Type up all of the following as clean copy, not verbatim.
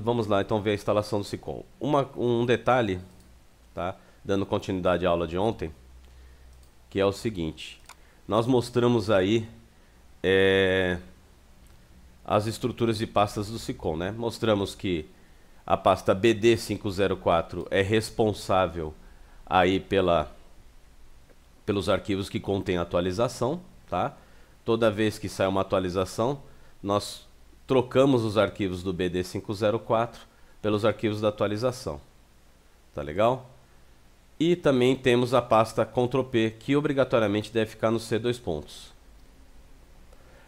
Vamos lá então ver a instalação do SICOM. Um detalhe, tá? Dando continuidade à aula de ontem, que é o seguinte. Nós mostramos aí as estruturas de pastas do SICOM, né? Mostramos que a pasta BD504 é responsável aí pelos arquivos que contêm atualização, tá? Toda vez que sai uma atualização, nós trocamos os arquivos do BD504 pelos arquivos da atualização. Tá legal? E também temos a pasta Ctrl+P, que obrigatoriamente deve ficar no C2 pontos.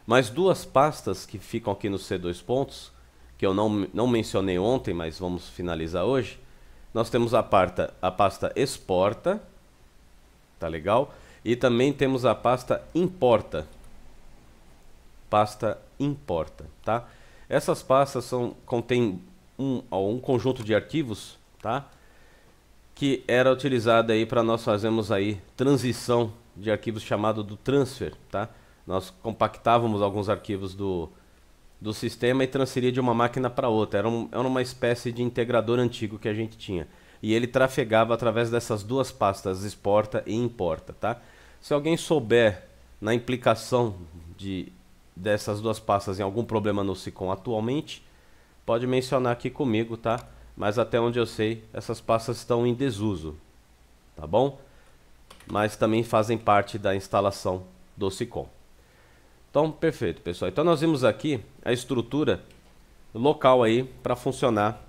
Mas duas pastas que ficam aqui no C2 pontos, que eu não mencionei ontem, mas vamos finalizar hoje. Nós temos a pasta Exporta, tá legal? E também temos a pasta Importa. Pasta Importa, tá? Essas pastas contêm um conjunto de arquivos, tá? Que era utilizado aí para nós fazermos aí transição de arquivos chamado do transfer, tá? Nós compactávamos alguns arquivos do sistema e transferia de uma máquina para outra. Era uma espécie de integrador antigo que a gente tinha. E ele trafegava através dessas duas pastas, exporta e importa, tá? Se alguém souber na implicação dessas duas pastas em algum problema no SICOM atualmente, pode mencionar aqui comigo, tá? Mas até onde eu sei, essas pastas estão em desuso, tá bom? Mas também fazem parte da instalação do SICOM. Então, perfeito, pessoal. Então nós vimos aqui a estrutura local aí para funcionar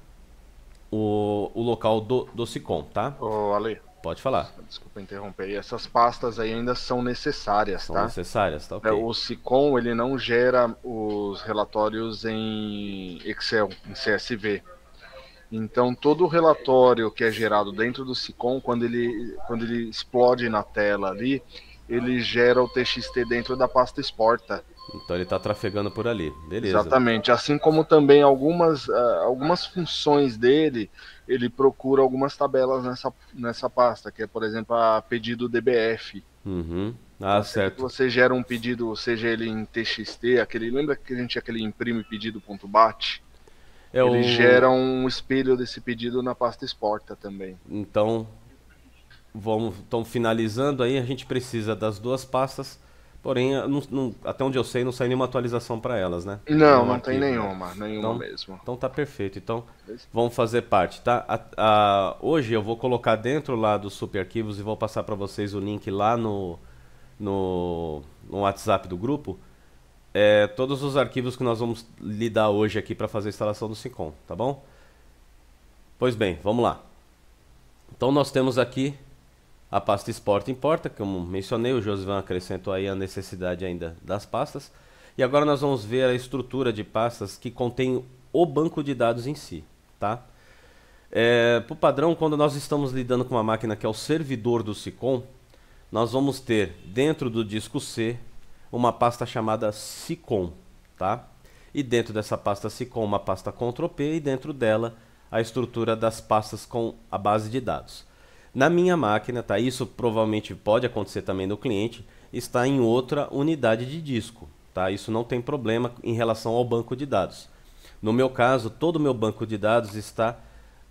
o local do SICOM, tá? Ô, Ale, Pode falar. desculpa interromper. E essas pastas aí ainda são necessárias, São tá? necessárias, tá ok. O SICOM, ele não gera os relatórios em Excel, em CSV. Então, todo o relatório que é gerado dentro do SICOM, quando ele explode na tela ali, ele gera o TXT dentro da pasta Exporta. Então ele está trafegando por ali, beleza. Exatamente. Assim como também algumas funções dele, ele procura algumas tabelas nessa pasta, que é, por exemplo, a pedido DBF. Uhum. Então, Certo. você gera um pedido, seja ele em TXT, lembra que a gente tinha aquele imprime pedido.bat? Ele gera um espelho desse pedido na pasta Exporta também. Então, finalizando aí, a gente precisa das duas pastas, porém, até onde eu sei, não sai nenhuma atualização para elas, né? Não tem nenhuma então, mesmo. Então tá perfeito. Então, vamos fazer parte, tá? Hoje eu vou colocar dentro lá dos Super Arquivos e vou passar para vocês o link lá no WhatsApp do grupo. Todos os arquivos que nós vamos lidar hoje aqui para fazer a instalação do SICOM, tá bom? Pois bem, vamos lá. Então nós temos aqui a pasta Exporta e Importa, como mencionei, o Josivan acrescentou aí a necessidade ainda das pastas. E agora nós vamos ver a estrutura de pastas que contém o banco de dados em si, tá? Por padrão, quando nós estamos lidando com uma máquina que é o servidor do SICOM, nós vamos ter dentro do disco C uma pasta chamada SICOM, tá? E dentro dessa pasta SICOM, uma pasta Ctrl+P e dentro dela a estrutura das pastas com a base de dados. Na minha máquina, tá? Isso provavelmente pode acontecer também no cliente, está em outra unidade de disco, tá? Isso não tem problema em relação ao banco de dados. No meu caso, todo o meu banco de dados está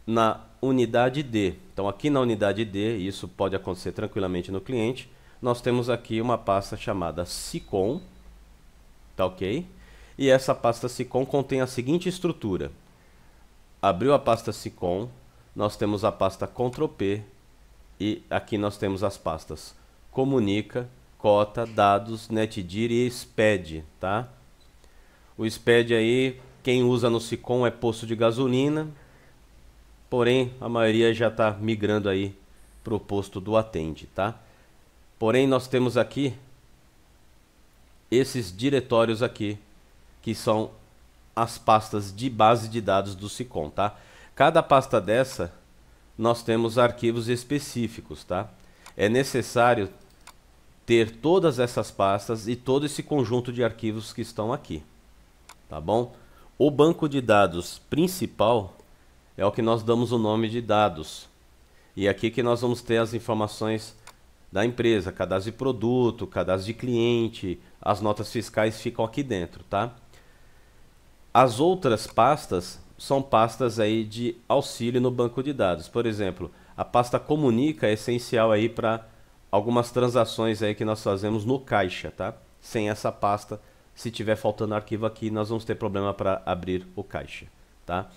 na unidade D. Então aqui na unidade D, isso pode acontecer tranquilamente no cliente, nós temos aqui uma pasta chamada SICOM, tá ok? E essa pasta SICOM contém a seguinte estrutura. Abriu a pasta SICOM, nós temos a pasta Ctrl+P e aqui nós temos as pastas Comunica, Cota, Dados, NetDir e SPED, tá? O SPED aí, quem usa no SICOM é posto de gasolina, porém a maioria já está migrando aí para o posto do Atende, tá? Porém, nós temos aqui esses diretórios aqui, que são as pastas de base de dados do SICOM, tá? Cada pasta dessa, nós temos arquivos específicos, tá? É necessário ter todas essas pastas e todo esse conjunto de arquivos que estão aqui, tá bom? O banco de dados principal é o que nós damos o nome de dados. E aqui que nós vamos ter as informações da empresa, cadastro de produto, cadastro de cliente, as notas fiscais ficam aqui dentro, tá? As outras pastas são pastas aí de auxílio no banco de dados. Por exemplo, a pasta comunica é essencial aí para algumas transações aí que nós fazemos no caixa, tá? Sem essa pasta, se tiver faltando arquivo aqui, nós vamos ter problema para abrir o caixa, tá?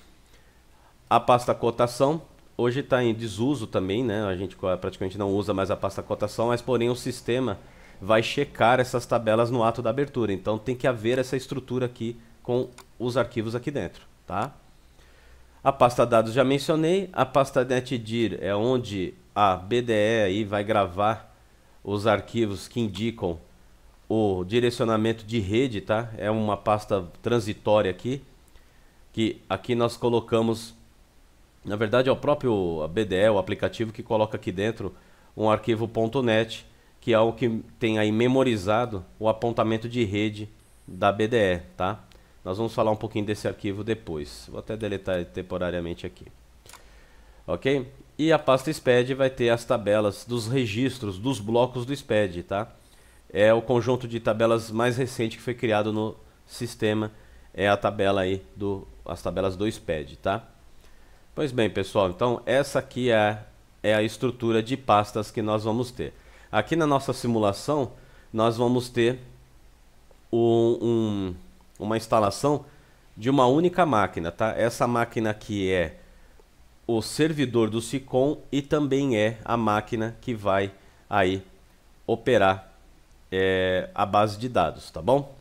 A pasta cotação hoje está em desuso também, né? A gente praticamente não usa mais a pasta cotação, mas porém o sistema vai checar essas tabelas no ato da abertura. Então tem que haver essa estrutura aqui com os arquivos aqui dentro, tá? A pasta dados já mencionei. A pasta netdir é onde a BDE aí vai gravar os arquivos que indicam o direcionamento de rede, tá? É uma pasta transitória aqui, que aqui nós colocamos, na verdade é o próprio BDE, o aplicativo, que coloca aqui dentro um arquivo .net, que é o que tem aí memorizado o apontamento de rede da BDE, tá? Nós vamos falar um pouquinho desse arquivo depois. Vou até deletar temporariamente aqui. Ok? E a pasta SPED vai ter as tabelas dos registros dos blocos do SPED, tá? É o conjunto de tabelas mais recente que foi criado no sistema. É a tabela aí as tabelas do SPED, tá? Pois bem, pessoal, então essa aqui é a estrutura de pastas que nós vamos ter. Aqui na nossa simulação, nós vamos ter uma instalação de uma única máquina, tá? Essa máquina aqui é o servidor do SICOM e também é a máquina que vai aí operar a base de dados, tá bom?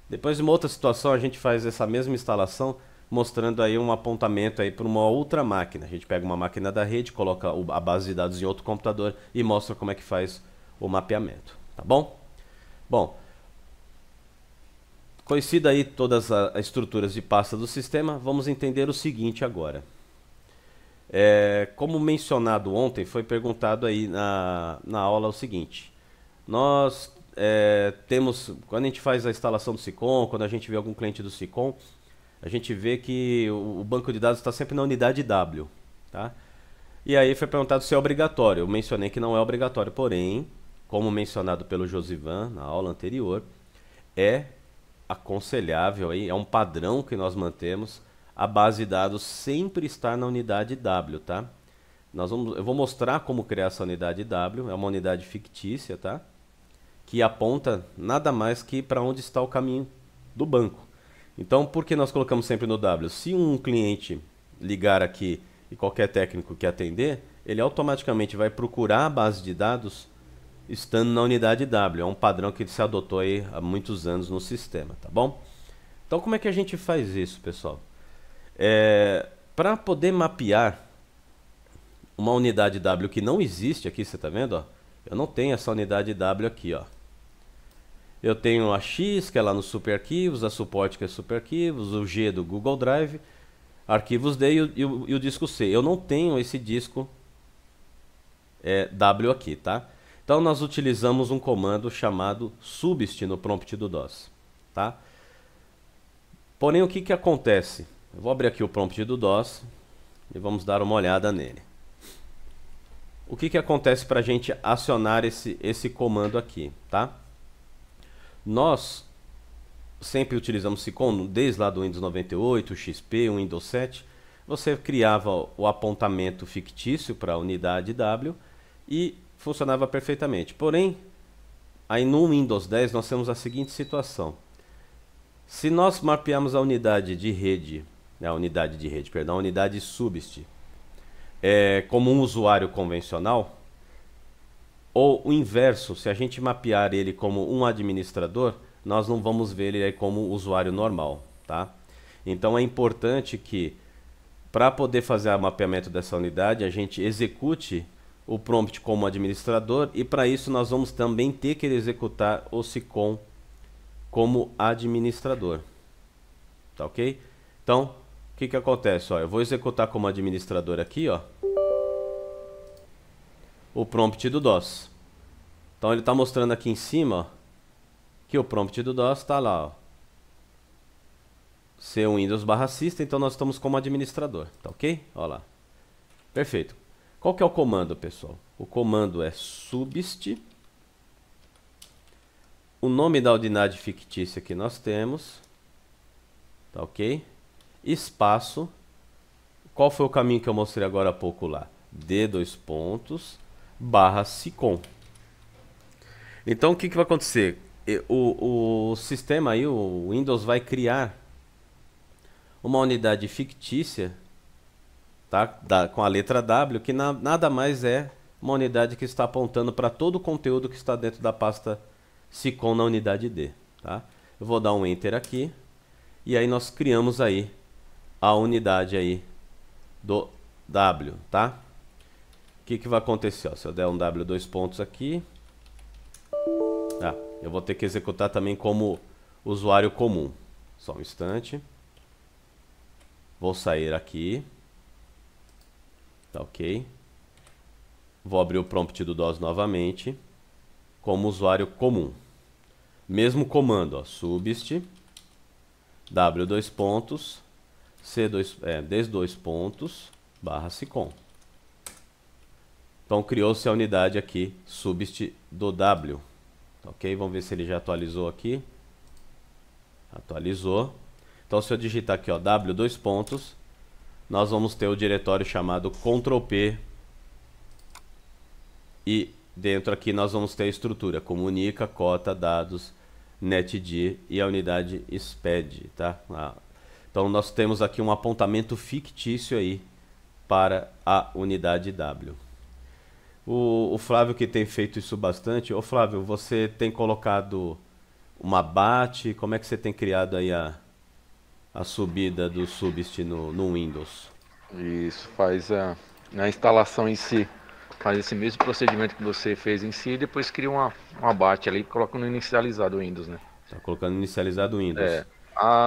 Depois, em uma outra situação, a gente faz essa mesma instalação mostrando aí um apontamento aí para uma outra máquina. A gente pega uma máquina da rede, coloca a base de dados em outro computador e mostra como é que faz o mapeamento, tá bom? Bom, conhecida aí todas as estruturas de pasta do sistema, vamos entender o seguinte agora. Como mencionado ontem, foi perguntado aí na aula o seguinte. Nós temos, quando a gente faz a instalação do SICOM, quando a gente vê algum cliente do SICOM, a gente vê que o banco de dados está sempre na unidade W, tá? E aí foi perguntado se é obrigatório. Eu mencionei que não é obrigatório, porém, como mencionado pelo Josivan na aula anterior, é aconselhável, aí, é um padrão que nós mantemos, a base de dados sempre estar na unidade W, tá? Eu vou mostrar como criar essa unidade W, é uma unidade fictícia, tá? Que aponta nada mais que para onde está o caminho do banco. Então, por que nós colocamos sempre no W? Se um cliente ligar aqui e qualquer técnico que atender, ele automaticamente vai procurar a base de dados estando na unidade W. É um padrão que se adotou aí há muitos anos no sistema, tá bom? Então, como é que a gente faz isso, pessoal? Para poder mapear uma unidade W que não existe aqui, você está vendo? Ó? Eu não tenho essa unidade W aqui, ó. Eu tenho a X, que é lá nos superarquivos, a suporte, que é superarquivos, o G do Google Drive, arquivos D e o disco C. Eu não tenho esse disco W aqui, tá? Então nós utilizamos um comando chamado subst no prompt do DOS, tá? Porém, o que que acontece? Eu vou abrir aqui o prompt do DOS e vamos dar uma olhada nele. O que que acontece para a gente acionar esse comando aqui, tá? Nós sempre utilizamos SICOM, desde lá do Windows 98, XP, o Windows 7. Você criava o apontamento fictício para a unidade W e funcionava perfeitamente. Porém, aí no Windows 10 nós temos a seguinte situação. Se nós mapearmos a unidade de rede, a unidade subst, como um usuário convencional, ou o inverso, se a gente mapear ele como um administrador, nós não vamos ver ele aí como usuário normal, tá? Então é importante que, para poder fazer o mapeamento dessa unidade, a gente execute o prompt como administrador e para isso nós vamos também ter que executar o SICOM como administrador, tá ok? Então, o que que acontece? Ó, eu vou executar como administrador aqui, ó, o prompt do DOS. Então ele está mostrando aqui em cima, ó, que o prompt do DOS está lá, ó, ser Windows/System, então nós estamos como administrador, tá ok? Olha lá. Perfeito. Qual que é o comando, pessoal? O comando é subst, o nome da unidade fictícia que nós temos, tá ok? Espaço, qual foi o caminho que eu mostrei agora há pouco lá? D:/SICOM. Então o que vai acontecer? O sistema aí, o Windows vai criar uma unidade fictícia, tá? Com a letra W, que nada mais é uma unidade que está apontando para todo o conteúdo que está dentro da pasta SICOM na unidade D, tá? Eu vou dar um Enter aqui, e aí nós criamos aí a unidade aí do W, tá? O que vai acontecer? Ó, se eu der um W dois pontos aqui, eu vou ter que executar também como usuário comum. Só um instante. Vou sair aqui. Tá ok. Vou abrir o prompt do DOS novamente. Como usuário comum. Mesmo comando, ó, subst W dois pontos D:/SICOM. Então criou-se a unidade aqui subst do W. Ok, vamos ver se ele já atualizou aqui. Atualizou. Então se eu digitar aqui, ó, W dois pontos, nós vamos ter o diretório chamado Ctrl+P, e dentro aqui nós vamos ter a estrutura comunica, cota, dados, netd e a unidade SPED, tá? Então nós temos aqui um apontamento fictício aí para a unidade W. O Flávio que tem feito isso bastante. Ô Flávio, você tem colocado uma BAT? Como é que você tem criado aí a subida do subst no Windows? Isso, na instalação em si, faz esse mesmo procedimento que você fez em si, e depois cria uma BAT ali e coloca no inicializado Windows, né? Tá colocando inicializado Windows.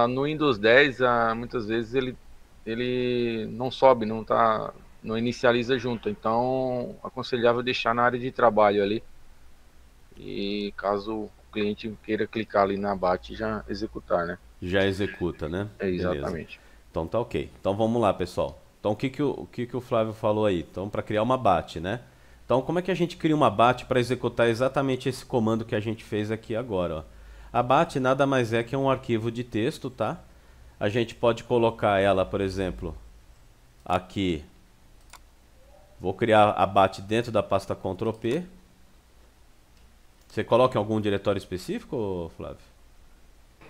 No Windows 10, muitas vezes ele não sobe, não inicializa junto, então aconselhável deixar na área de trabalho ali, e caso o cliente queira clicar ali na BAT, já executar, né? Já executa, né? Exatamente. Beleza. Então tá ok. Então vamos lá, pessoal. Então o que o Flávio falou aí? Então para criar uma BAT, né? Então como é que a gente cria uma BAT para executar exatamente esse comando que a gente fez aqui agora, ó? A BAT nada mais é que um arquivo de texto, tá? A gente pode colocar ela, por exemplo, aqui. Vou criar a BAT dentro da pasta Ctrl+P. Você coloca em algum diretório específico, Flávio?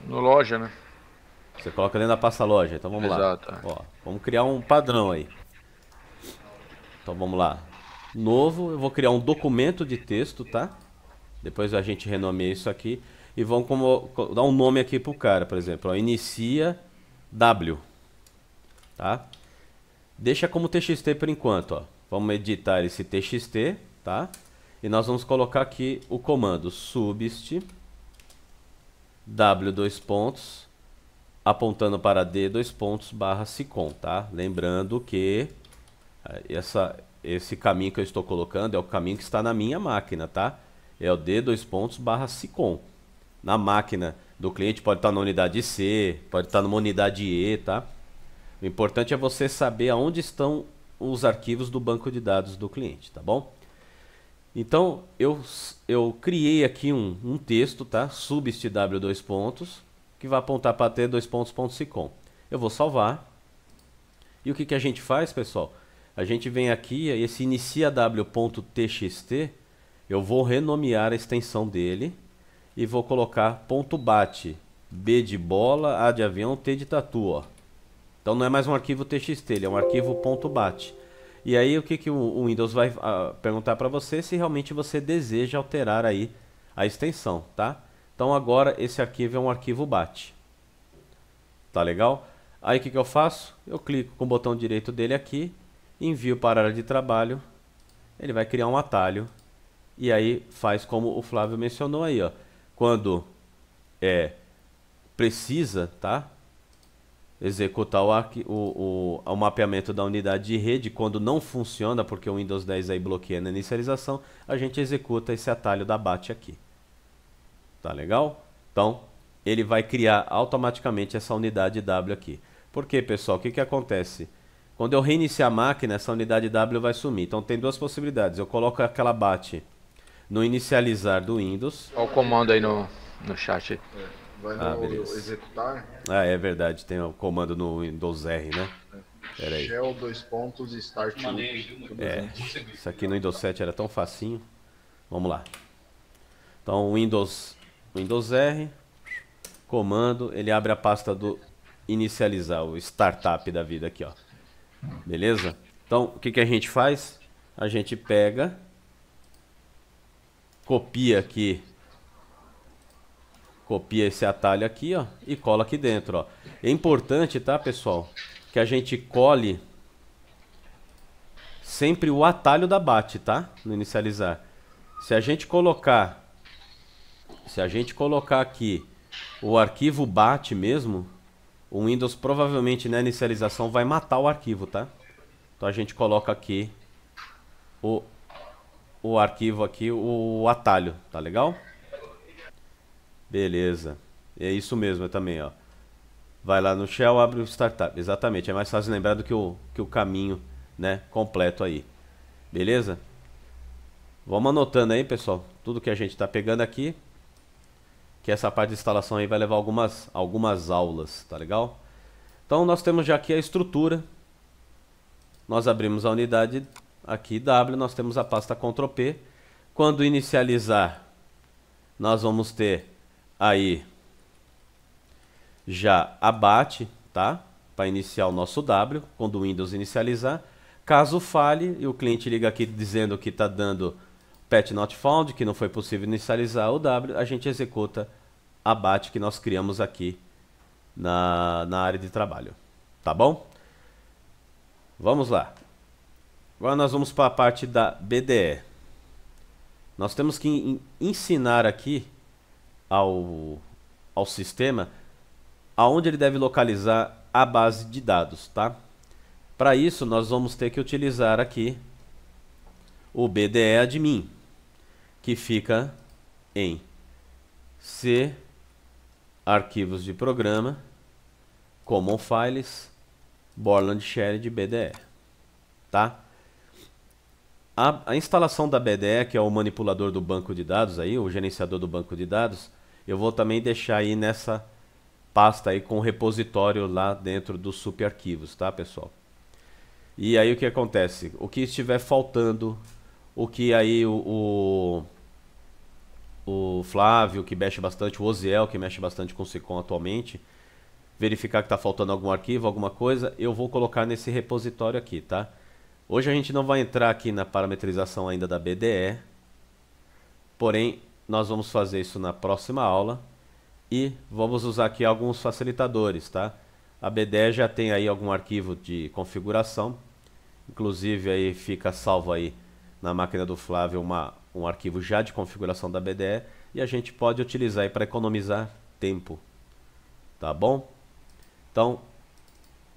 No loja, né? Você coloca dentro da pasta loja. Então vamos lá. Ó, vamos criar um padrão aí. Então vamos lá. Novo, eu vou criar um documento de texto, tá? Depois a gente renomeia isso aqui. E vamos dar um nome aqui pro cara, por exemplo. Ó, inicia W. Tá? Deixa como TXT por enquanto, ó. Vamos editar esse TXT, tá? E nós vamos colocar aqui o comando subst W dois pontos apontando para D:/SICOM, tá? Lembrando que esse caminho que eu estou colocando é o caminho que está na minha máquina, tá? É o D:/SICOM. Na máquina do cliente pode estar na unidade C, pode estar numa unidade E, tá? O importante é você saber aonde estão os arquivos do banco de dados do cliente, tá bom? Então eu criei aqui um texto, tá? Subst W dois pontos, que vai apontar para T:/SICOM. Eu vou salvar. E o que a gente faz, pessoal? A gente vem aqui, esse iniciaw.txt, eu vou renomear a extensão dele e vou colocar .bat, B de bola, A de avião, T de tatu, ó. Então não é mais um arquivo TXT, ele é um arquivo .bat. E aí o que o Windows vai perguntar para você? Se realmente você deseja alterar aí a extensão, tá? Então agora esse arquivo é um arquivo BAT. Tá legal? Aí o que eu faço? Eu clico com o botão direito dele aqui, envio para a área de trabalho, ele vai criar um atalho e aí faz como o Flávio mencionou aí, ó. Quando precisa, tá? Executar o mapeamento da unidade de rede, quando não funciona porque o Windows 10 aí bloqueia na inicialização, a gente executa esse atalho da BAT aqui. Tá legal? Então, ele vai criar automaticamente essa unidade W aqui. Por quê, pessoal? O que acontece? Quando eu reiniciar a máquina, essa unidade W vai sumir. Então tem duas possibilidades. Eu coloco aquela BAT no inicializar do Windows. Olha o comando aí no chat. Vai no beleza. executar. É verdade. Tem o comando no Windows R, né? Pera aí. Shell, Start Isso aqui no Windows 7 era tão facinho. Vamos lá. Então, Windows R, comando, ele abre a pasta do inicializar, o startup da vida aqui, ó. Beleza? Então, o que que a gente faz? A gente pega, copia aqui, copia esse atalho aqui, ó, e cola aqui dentro, ó. É importante, tá, pessoal, que a gente cole sempre o atalho da BAT, tá? No inicializar. Se a gente colocar aqui o arquivo BAT mesmo, o Windows provavelmente na inicialização vai matar o arquivo, tá? Então a gente coloca aqui o arquivo aqui, o atalho, tá legal? Beleza. É isso mesmo também, ó. Vai lá no Shell, abre o Startup. Exatamente, é mais fácil lembrar do que o caminho, né, completo aí. Beleza? Vamos anotando aí, pessoal, tudo que a gente está pegando aqui, que essa parte de instalação aí vai levar algumas aulas, tá legal? Então nós temos já aqui a estrutura. Nós abrimos a unidade aqui W, nós temos a pasta Ctrl P. Quando inicializar, nós vamos ter aí já a BAT, tá? Para iniciar o nosso W, quando o Windows inicializar. Caso falhe e o cliente liga aqui dizendo que está dando Patch Not Found, que não foi possível inicializar o W, a gente executa a BAT que nós criamos aqui na área de trabalho. Tá bom? Vamos lá. Agora nós vamos para a parte da BDE. Nós temos que ensinar aqui ao sistema aonde ele deve localizar a base de dados, tá? Para isso nós vamos ter que utilizar aqui o BDE admin, que fica em C, arquivos de programa, Common Files, Borland Shared BDE, tá? A instalação da BDE, que é o manipulador do banco de dados aí, o gerenciador do banco de dados, eu vou também deixar aí nessa pasta aí com o repositório lá dentro dos subarquivos, tá, pessoal? E aí o que acontece? O que estiver faltando, o que aí o Flávio, que mexe bastante, o Oziel, que mexe bastante com o SICOM atualmente, verificar que está faltando algum arquivo, alguma coisa, eu vou colocar nesse repositório aqui, tá? Hoje a gente não vai entrar aqui na parametrização ainda da BDE, porém nós vamos fazer isso na próxima aula e vamos usar aqui alguns facilitadores, tá? A BDE já tem aí algum arquivo de configuração, inclusive aí fica salvo aí na máquina do Flávio um arquivo já de configuração da BDE e a gente pode utilizar aí para economizar tempo, tá bom? Então,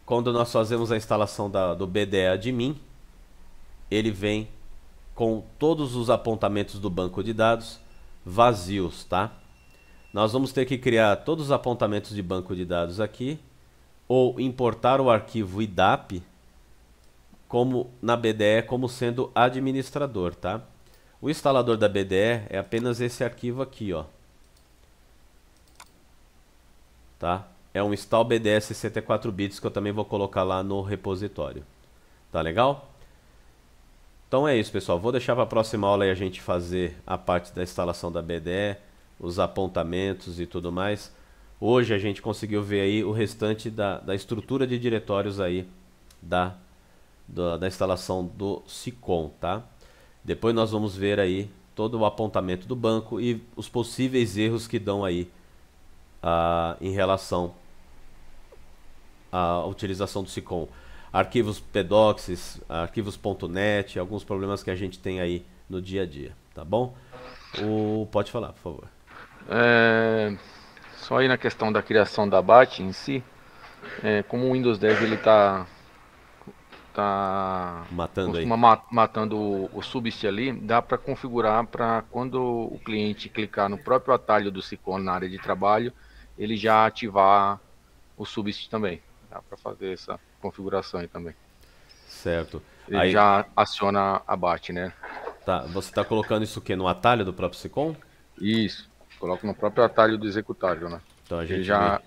quando nós fazemos a instalação do BDE admin, ele vem com todos os apontamentos do banco de dados vazios, tá? Nós vamos ter que criar todos os apontamentos de banco de dados aqui, ou importar o arquivo IDAP como na BDE como sendo administrador, tá? O instalador da BDE é apenas esse arquivo aqui, ó. Tá? É um install BDE 64 bits que eu também vou colocar lá no repositório. Tá legal? Então é isso, pessoal. Vou deixar para a próxima aula aí a gente fazer a parte da instalação da BDE, os apontamentos e tudo mais. Hoje a gente conseguiu ver aí o restante da estrutura de diretórios aí da instalação do SICOM, tá? Depois nós vamos ver aí todo o apontamento do banco e os possíveis erros que dão aí em relação à utilização do SICOM. Arquivos PDocs, arquivos .NET, alguns problemas que a gente tem aí no dia a dia, tá bom? Pode falar, por favor. Só aí na questão da criação da BAT em si, como o Windows 10 ele tá matando o subst ali, dá para configurar para quando o cliente clicar no próprio atalho do SICOM na área de trabalho, ele já ativar o subst também. Dá para fazer essa configuração aí também. Certo. Ele aí já aciona a BAT, né? Tá, você está colocando isso o quê? No atalho do próprio SICOM? Isso. Coloco no próprio atalho do executável, né? Então a gente ele já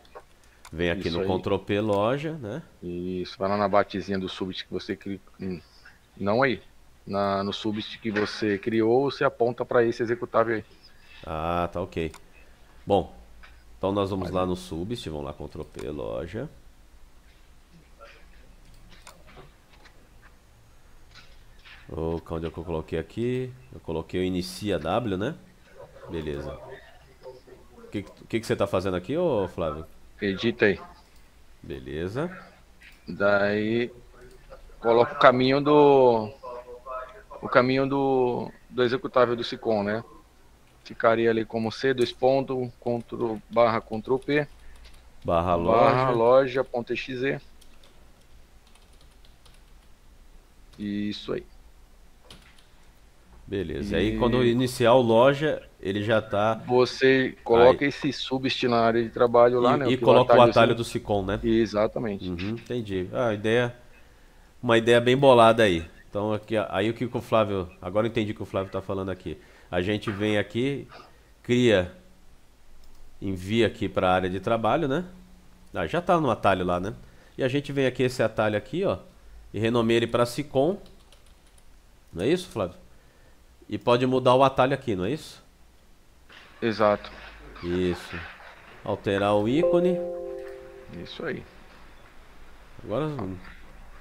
Vem aqui Isso no aí. Ctrl P loja, né? Isso, vai lá na batezinha do subit que você criou. Não aí. No subit que você criou, você aponta para esse executável aí. Ah, tá ok. Bom, então nós vamos Vai lá lá. no Subst, vamos lá, Ctrl P, loja. Onde é que eu coloquei aqui? Eu coloquei o inicia W, né? Beleza. O que você tá fazendo aqui, ô Flávio? Edita aí. Beleza. Daí coloca o caminho do executável do SICOM, né? Ficaria ali como C, dois pontos, Ctrl P, Barra barra loja. loja.exe. Isso aí. Beleza. E aí quando iniciar o loja, ele já tá. Você Aí, coloca esse subst na área de trabalho lá, né? e Que o coloca o atalho atalhozinho. do Sicom, né? Exatamente. Uhum, entendi. Uma ideia bem bolada aí. Então aqui, aí o que o Flávio, agora eu entendi o que o Flávio está falando aqui. A gente vem aqui, cria, envia aqui para a área de trabalho, né? Ah, já está no atalho lá, né? E a gente vem aqui esse atalho aqui, ó, e renomeia ele para Sicom. Não é isso, Flávio? E pode mudar o atalho aqui, não é isso? Exato. Isso. Alterar o ícone. Isso aí. Agora,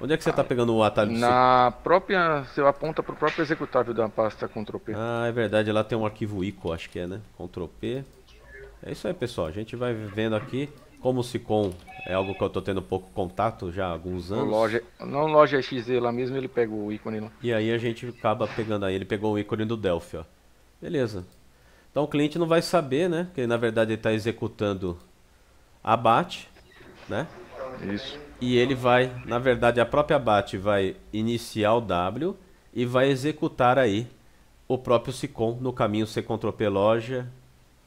onde é que você está pegando o atalho do Sicom? Na própria. Você aponta para o próprio executável da pasta Ctrl P. Ah, é verdade, lá tem um arquivo ICO, acho que é, né? Ctrl P. É isso aí, pessoal. A gente vai vendo aqui como o Sicom é algo que eu tô tendo pouco contato já há alguns anos. Loja XZ lá mesmo, ele pega o ícone lá. E aí a gente acaba pegando aí. Ele pegou o ícone do Delphi, ó. Beleza. Então o cliente não vai saber, né? Que na verdade ele está executando a BAT, né? Isso. E ele vai, na verdade, a própria BAT vai iniciar o W e vai executar aí o próprio Sicom no caminho C Ctrl P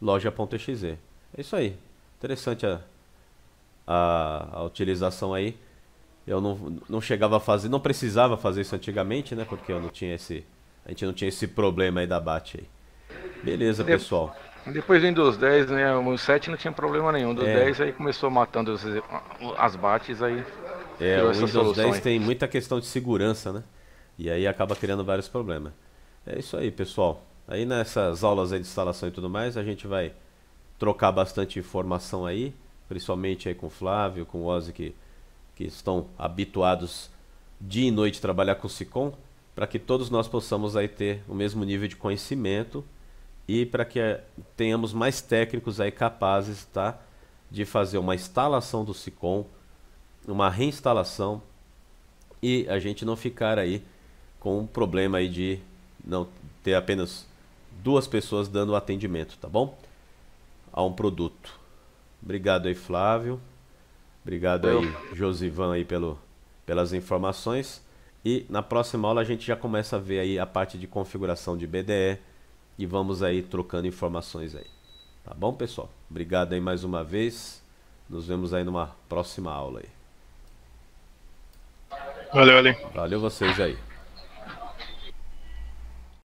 loja.exe. É isso aí. Interessante a utilização aí. Eu não chegava a fazer, não precisava fazer isso antigamente, né? Porque eu não tinha a gente não tinha esse problema aí da BAT aí. Beleza, pessoal. Depois do Windows 10, né? O 7 não tinha problema nenhum. O Windows 10 aí começou matando as BATs, aí criou O essa Windows solução 10 aí. tem muita questão de segurança, né? E aí acaba criando vários problemas. É isso aí, pessoal. Aí nessas aulas aí de instalação e tudo mais, a gente vai trocar bastante informação aí, principalmente aí com o Flávio, com o Ozzy, que estão habituados dia e noite a trabalhar com o Sicom, para que todos nós possamos aí ter o mesmo nível de conhecimento e para que tenhamos mais técnicos aí capazes, tá, de fazer uma instalação do Sicom, uma reinstalação e a gente não ficar aí com um problema aí de não ter apenas duas pessoas dando atendimento, tá bom? A um produto. Obrigado aí, Flávio. Obrigado aí, Josivan, aí pelas informações. E na próxima aula a gente já começa a ver aí a parte de configuração de BDE e vamos aí trocando informações aí. Tá bom, pessoal? Obrigado aí mais uma vez. Nos vemos aí numa próxima aula aí. Valeu, Ali. Valeu vocês aí.